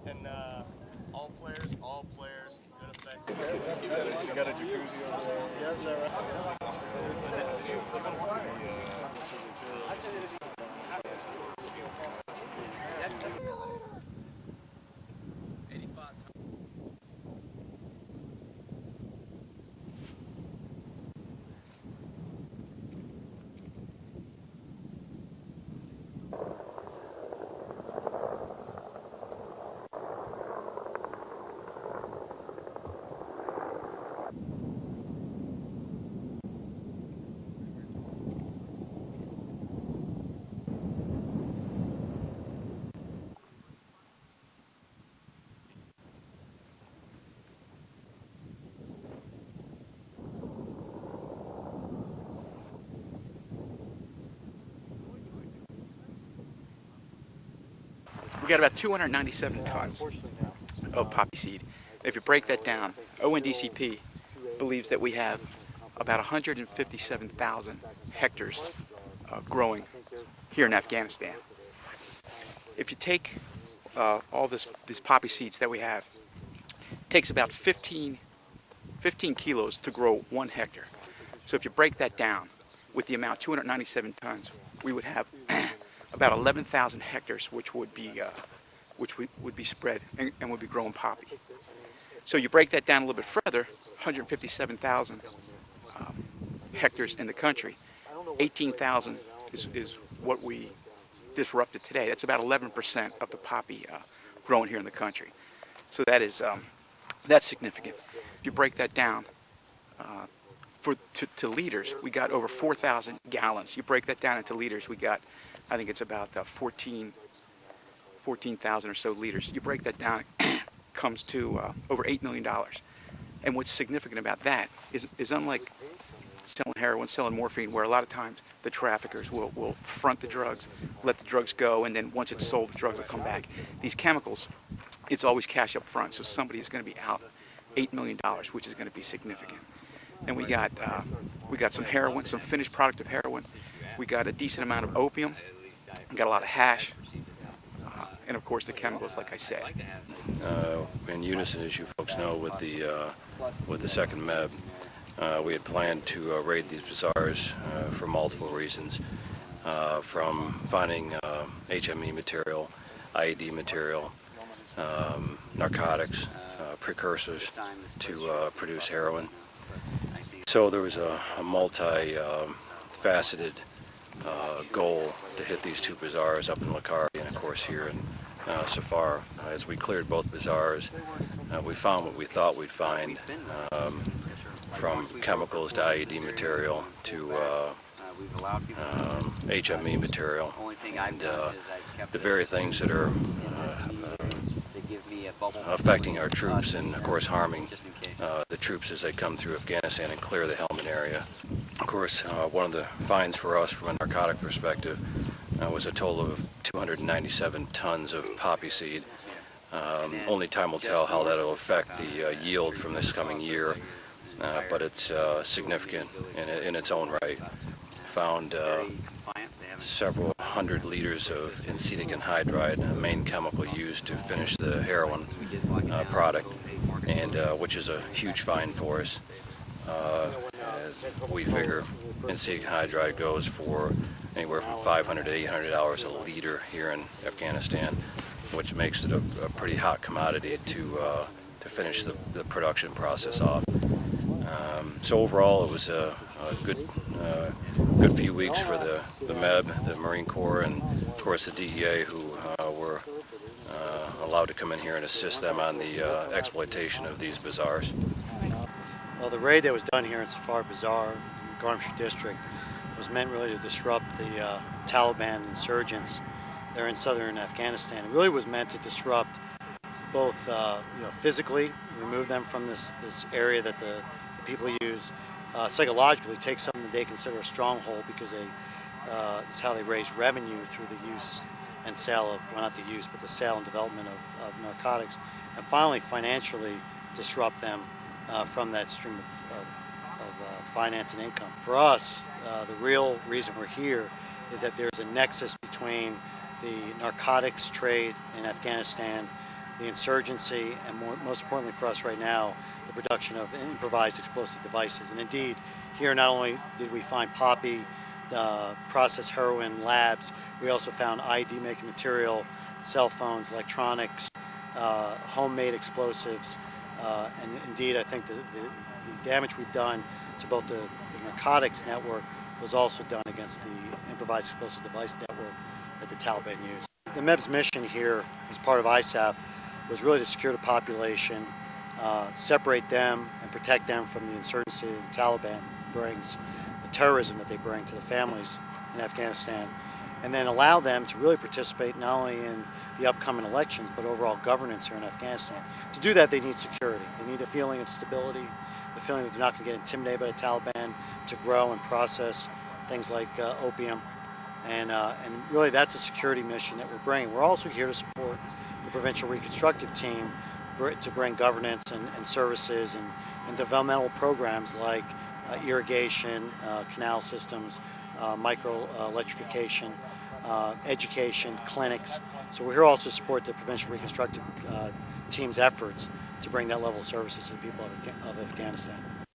And all players, good effect. You got a jacuzzi over there? Yeah, is that right? We got about 297 tons of poppy seed. If you break that down, ONDCP believes that we have about 157,000 hectares growing here in Afghanistan. If you take all these poppy seeds that we have, it takes about 15 kilos to grow 1 hectare. So if you break that down with the amount 297 tons, we would have about 11,000 hectares, which would be spread and would be growing poppy. So you break that down a little bit further, 157,000 hectares in the country. 18,000 is what we disrupted today. That's about 11% of the poppy grown here in the country. So that's significant. If you break that down to liters, we got over 4,000 gallons. You break that down into liters, we got, I think it's about 14,000 or so liters. You break that down, it comes to over $8 million. And what's significant about that is unlike selling heroin, selling morphine, where a lot of times the traffickers will front the drugs, let the drugs go, and then once it's sold, the drugs will come back. These chemicals, it's always cash up front, so somebody is going to be out $8 million, which is going to be significant. And we got some heroin, some finished product of heroin. We got a decent amount of opium. We got a lot of hash. And of course the chemicals, like I said. In unison, as you folks know, with the second MEB, we had planned to raid these bazaars for multiple reasons, from finding HME material, IED material, narcotics, precursors to produce heroin. So there was a multi-faceted goal to hit these two bazaars up in Lakari and of course here in Safar. As we cleared both bazaars, we found what we thought we'd find, from chemicals to IED material to HME material, and the very things that are affecting our troops and of course harming the troops as they come through Afghanistan and clear the Helmand area. Of course, one of the finds for us from a narcotic perspective was a total of 297 tons of poppy seed. Only time will tell how that will affect the yield from this coming year, but it's significant in its own right. Found several hundred liters of acetic anhydride, a main chemical used to finish the heroin product, and which is a huge find for us. We figure acetic anhydride goes for anywhere from $500 to $800 a liter here in Afghanistan, which makes it a pretty hot commodity to finish the production process off. So overall, it was a good few weeks for the MEB, the Marine Corps, and of course the DEA, who were allowed to come in here and assist them on the exploitation of these bazaars. Well, the raid that was done here in Safar Bazaar, Garmsir district, was meant really to disrupt the Taliban insurgents there in southern Afghanistan. It really was meant to disrupt both physically, remove them from this area that the people use, psychologically take something that they consider a stronghold, because it's how they raise revenue through the use and sale of, well, not the use, but the sale and development of narcotics, and finally financially disrupt them from that stream of finance and income. For us, the real reason we're here is that there's a nexus between the narcotics trade in Afghanistan, the insurgency, and most importantly for us right now, the production of improvised explosive devices. And indeed, here not only did we find poppy, processed heroin labs, we also found ID making material, cell phones, electronics, homemade explosives, and indeed I think the damage we've done to both the narcotics network was also done against the improvised explosive device network that the Taliban used. The MEB's mission here as part of ISAF was really to secure the population, separate them and protect them from the insurgency that the Taliban brings, the terrorism that they bring to the families in Afghanistan, and then allow them to really participate not only in the upcoming elections but overall governance here in Afghanistan. To do that, they need security. They need a feeling of stability, the feeling that they're not going to get intimidated by the Taliban, to grow and process things like opium. And really that's a security mission that we're bringing. We're also here to support the Provincial Reconstructive Team to bring governance and services and developmental programs like irrigation, canal systems, micro-electrification, education, clinics. So we're here also to support the Provincial Reconstructive Team's efforts to bring that level of services to the people of Afghanistan.